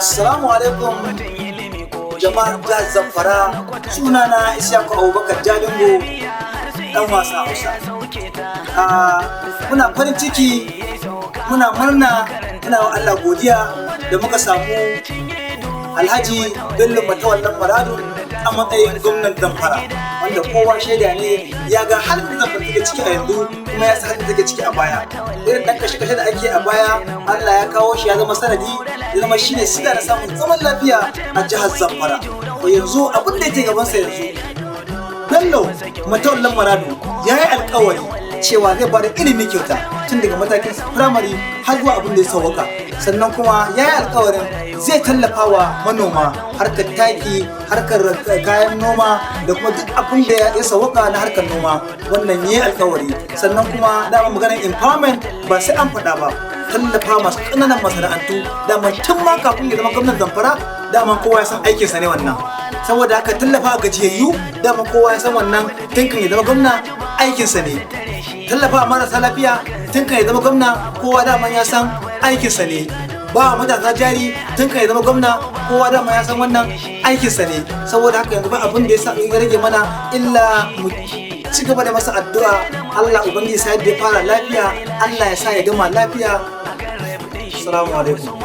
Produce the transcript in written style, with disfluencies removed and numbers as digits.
Assalamu alaikum jama'ar jihar Zamfara, sunana Ishaku Abubakar Jalingo, dan wasa Hausa. Muna farin ciki, muna murna, muna wa Allah godiya da muka samu Alhaji Bello Matawallan Maradu a matsayin gwamnan Zamfara, wanda kowa shaida ne ya ga halin da Zamfara take ciki a yanzu kuma ya san halin da take ciki a baya. Irin dan kashe-kashe da ake a baya, Allah ya kawo shi ya zama sanadi, ya zama shine siga na samun zaman lafiya a jihar Zamfara. To yanzu abin da yake gabansa yanzu, Bello Matawallan Maradu ya yi alkawari cewa zai bada ilimi kyauta tun daga matakin firamare har zuwa abin da ya sauwaka. Sannan kuma ya yi alkawarin zai tallafa wa manoma harkar taki, harkar kayan noma da kuma duk abin da ya sauwaka na harkar noma. Wannan ya yi alkawari. Sannan kuma dama maganar empowerment ba sai an faɗa ba, tallafa masu ƙananan masana'antu. Dama tun ma kafin ya zama gwamnan Zamfara, dama kowa ya san aikinsa ne wannan. Saboda haka tallafa gajiyayyu, dama kowa ya san wannan tun kan ya zama gwamna aikinsa ne. Tallafa marasa lafiya tun kan ya zama gwamna, kowa dama ya san aikinsa ne. Ba matasa jari tun kan ya zama gwamna, kowa dama ya san wannan aikinsa ne. Saboda haka yanzu ba abin da ya rage mana illa mu ci gaba da masa addu'a. Allah ubangiji sa yadda ya fara lafiya, Allah ya sa ya gama lafiya. Assalamu alaikum.